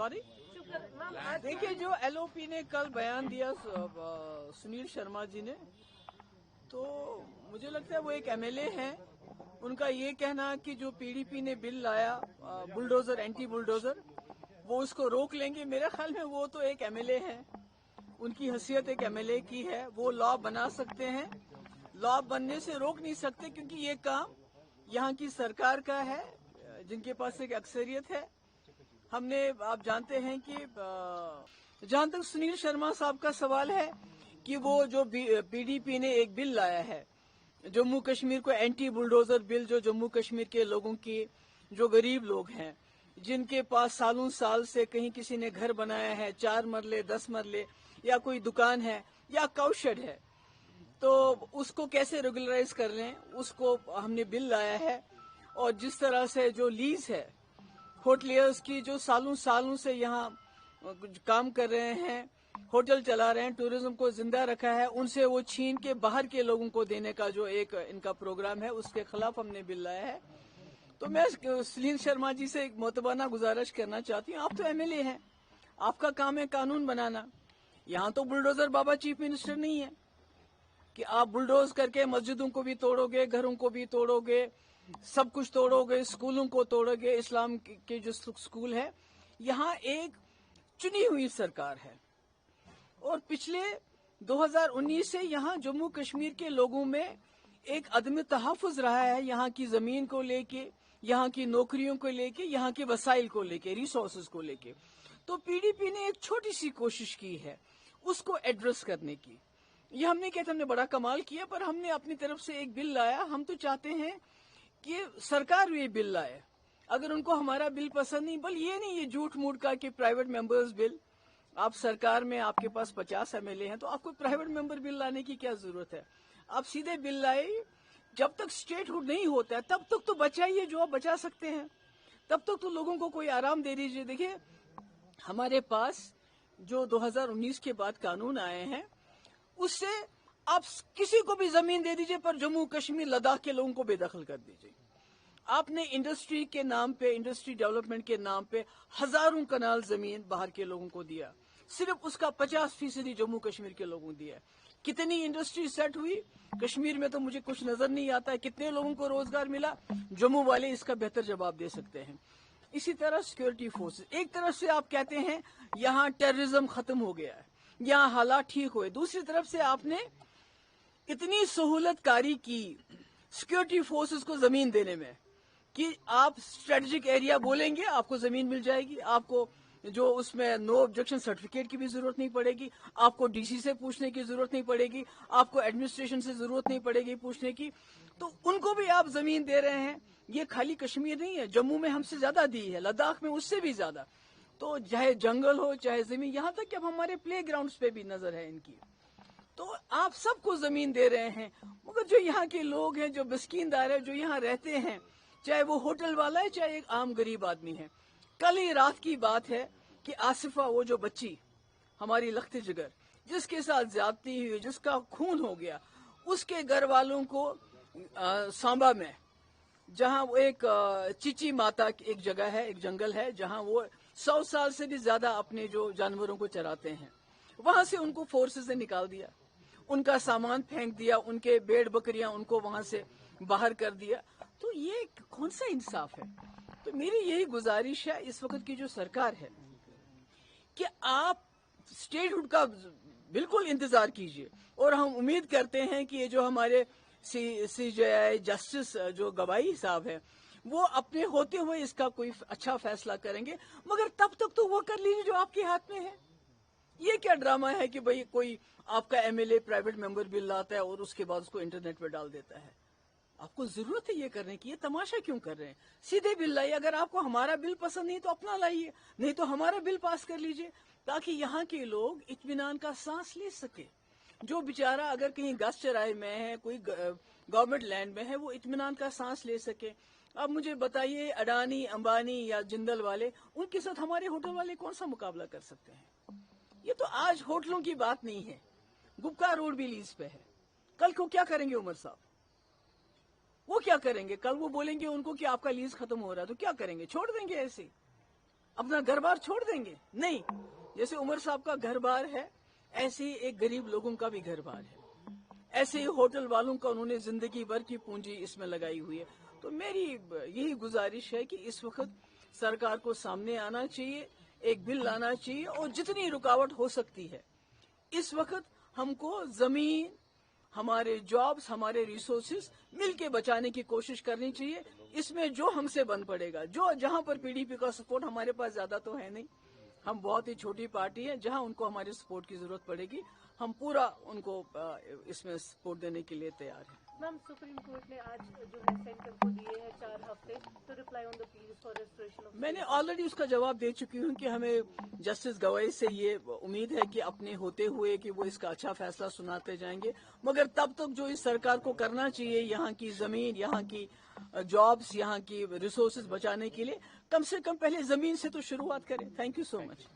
Sorry, देखिए जो LOP ने कल बयान दिया सुनील शर्मा जी ने, तो मुझे लगता है वो एक एमएलए हैं। उनका ये कहना कि जो पीडीपी ने बिल लाया बुलडोजर, एंटी बुलडोजर, वो उसको रोक लेंगे, मेरे ख्याल में वो तो एक एमएलए हैं, उनकी हैसियत एक एमएलए की है, वो लॉ बना सकते हैं, लॉ बनने से रोक नहीं सकते, क्योंकि ये काम यहाँ की सरकार का है जिनके पास एक अक्सरियत है। हमने, आप जानते हैं कि जहां तक सुनील शर्मा साहब का सवाल है कि वो जो पीडीपी ने एक बिल लाया है जम्मू कश्मीर को, एंटी बुलडोजर बिल, जो जम्मू कश्मीर के लोगों की, जो गरीब लोग हैं, जिनके पास सालों साल से कहीं किसी ने घर बनाया है, 4 मरले 10 मरले, या कोई दुकान है या काउशेड है, तो उसको कैसे रेगुलराइज कर लें, उसको हमने बिल लाया है। और जिस तरह से जो लीज है होटलियर्स की, जो सालों सालों से यहाँ काम कर रहे हैं, होटल चला रहे हैं, टूरिज्म को जिंदा रखा है, उनसे वो छीन के बाहर के लोगों को देने का जो एक इनका प्रोग्राम है, उसके खिलाफ हमने बिल लाया है। तो मैं सुनील शर्मा जी से एक मोतबाना गुजारिश करना चाहती हूँ, आप तो एमएलए हैं, आपका काम है कानून बनाना। यहाँ तो बुलडोजर बाबा चीफ मिनिस्टर नहीं है कि आप बुलडोज करके मस्जिदों को भी तोड़ोगे, घरों को भी तोड़ोगे, सब कुछ तोड़ोगे, स्कूलों को तोड़ोगे। इस्लाम के जो स्कूल है, यहाँ एक चुनी हुई सरकार है, और पिछले 2019 से यहाँ जम्मू कश्मीर के लोगों में एक अदम तहफ़्फ़ुज़ रहा है, यहाँ की जमीन को लेके, यहाँ की नौकरियों को लेके, यहाँ के वसाइल को लेके, रिसोर्सेज को लेके। तो पीडीपी ने एक छोटी सी कोशिश की है उसको एड्रेस करने की। ये हमने कहते हमने बड़ा कमाल किया, पर हमने अपनी तरफ से एक बिल लाया। हम तो चाहते हैं कि सरकार ये बिल लाए, अगर उनको हमारा बिल पसंद नहीं, बल ये नहीं ये झूठ मूठ का कि प्राइवेट मेंबर्स बिल, आप सरकार में आपके पास 50 एमएलए हैं, तो आपको प्राइवेट मेंबर बिल लाने की क्या जरूरत है। आप सीधे बिल लाए, जब तक स्टेटहुड नहीं होता है तब तक तो बचाइए जो आप बचा सकते हैं, तब तक तो लोगों को कोई आराम दे दीजिए। देखिए हमारे पास जो 2019 के बाद कानून आए हैं, उससे आप किसी को भी जमीन दे दीजिए, पर जम्मू कश्मीर लद्दाख के लोगों को बेदखल कर दीजिए। आपने इंडस्ट्री के नाम पे, इंडस्ट्री डेवलपमेंट के नाम पे हजारों कनाल जमीन बाहर के लोगों को दिया, सिर्फ उसका 50% जम्मू कश्मीर के लोगों को दिया। कितनी इंडस्ट्री सेट हुई कश्मीर में तो मुझे कुछ नजर नहीं आता है, कितने लोगों को रोजगार मिला, जम्मू वाले इसका बेहतर जवाब दे सकते हैं। इसी तरह सिक्योरिटी फोर्सेस, एक तरफ से आप कहते हैं यहाँ टेररिज्म खत्म हो गया है, यहाँ हालात ठीक हुए, दूसरी तरफ से आपने इतनी सहूलतकारी की सिक्योरिटी फोर्सेस को जमीन देने में कि आप स्ट्रेटेजिक एरिया बोलेंगे आपको जमीन मिल जाएगी, आपको जो उसमें नो ऑब्जेक्शन सर्टिफिकेट की भी जरूरत नहीं पड़ेगी, आपको डीसी से पूछने की जरूरत नहीं पड़ेगी, आपको एडमिनिस्ट्रेशन से जरूरत नहीं पड़ेगी पूछने की, तो उनको भी आप जमीन दे रहे हैं। ये खाली कश्मीर नहीं है, जम्मू में हमसे ज्यादा दी है, लद्दाख में उससे भी ज्यादा। तो चाहे जंगल हो चाहे जमीन, यहाँ तक कि अब हमारे प्ले ग्राउंड पे भी नजर है इनकी। तो आप सबको जमीन दे रहे हैं, मगर जो यहाँ के लोग हैं, जो मिस्कीनदार है, जो यहाँ रहते हैं, चाहे वो होटल वाला है चाहे एक आम गरीब आदमी है। कल ही रात की बात है कि आसिफा, वो जो बच्ची हमारी लखते जिगर, जिसके साथ ज्यादती हुई, जिसका खून हो गया, उसके घर वालों को सांबा में, जहां वो एक चिची माता की एक जगह है, एक जंगल है, जहां वो 100 साल से भी ज्यादा अपने जो जानवरों को चराते हैं, वहां से उनको फोर्सेस ने निकाल दिया, उनका सामान फेंक दिया, उनके भेड़ बकरियां उनको वहां से बाहर कर दिया। तो ये कौन सा इंसाफ है। तो मेरी यही गुजारिश है इस वक्त की जो सरकार है कि आप स्टेटहुड का बिल्कुल इंतजार कीजिए, और हम उम्मीद करते हैं कि ये जो हमारे सीजेआई जस्टिस जो गवाही साहब है, वो अपने होते हुए इसका कोई अच्छा फैसला करेंगे, मगर तब तक तो वो कर लीजिए जो आपके हाथ में है। ये क्या ड्रामा है कि भाई कोई आपका एमएलए प्राइवेट मेंबर बिल लाता है और उसके बाद उसको इंटरनेट पे डाल देता है। आपको जरूरत है ये करने की, ये तमाशा क्यों कर रहे हैं। सीधे बिल लाइए, अगर आपको हमारा बिल पसंद नहीं तो अपना लाइए, नहीं तो हमारा बिल पास कर लीजिए, ताकि यहाँ के लोग इत्मीनान का सांस ले सके। जो बेचारा अगर कहीं घास चराई में है, कोई गवर्नमेंट लैंड में है, वो इत्मीनान का सांस ले सके। अब मुझे बताइए, अडानी, अंबानी या जिंदल वाले, उनके साथ हमारे होटल वाले कौन सा मुकाबला कर सकते हैं। ये तो आज होटलों की बात नहीं है, गुप्का रोड भी लीज पे है। कल को क्या करेंगे उमर साहब, वो क्या करेंगे। कल वो बोलेंगे उनको कि आपका लीज खत्म हो रहा है, तो क्या करेंगे, छोड़ देंगे ऐसे। अपना घर बार छोड़ देंगे? नहीं, जैसे उमर साहब का घर बार है, ऐसे ही एक गरीब लोगों का भी घर बार है, ऐसे ही होटल वालों का उन्होंने जिंदगी भर की पूंजी इसमें लगाई हुई है। तो मेरी यही गुजारिश है कि इस वक्त सरकार को सामने आना चाहिए, एक बिल लाना चाहिए, और जितनी रुकावट हो सकती है इस वक्त हमको जमीन, हमारे जॉब्स, हमारे रिसोर्सेज मिलके बचाने की कोशिश करनी चाहिए। इसमें जो हमसे बन पड़ेगा, जो जहां पर पीडीपी का सपोर्ट हमारे पास ज्यादा तो है नहीं, हम बहुत ही छोटी पार्टी है, जहां उनको हमारे सपोर्ट की जरूरत पड़ेगी हम पूरा उनको इसमें सपोर्ट देने के लिए तैयार हैं। मैम, सुप्रीम कोर्ट ने आज जो है सेंटर को दिए हैं 4 हफ्ते to reply on the pleas for restoration of. मैंने ऑलरेडी उसका जवाब दे चुकी हूं कि हमें जस्टिस गवाई से ये उम्मीद है कि अपने होते हुए कि वो इसका अच्छा फैसला सुनाते जाएंगे, मगर तब तक जो इस सरकार को करना चाहिए यहाँ की जमीन, यहाँ की जॉब्स, यहाँ की रिसोर्सेज बचाने के लिए, कम से कम पहले जमीन से तो शुरुआत करें। Thank you so much.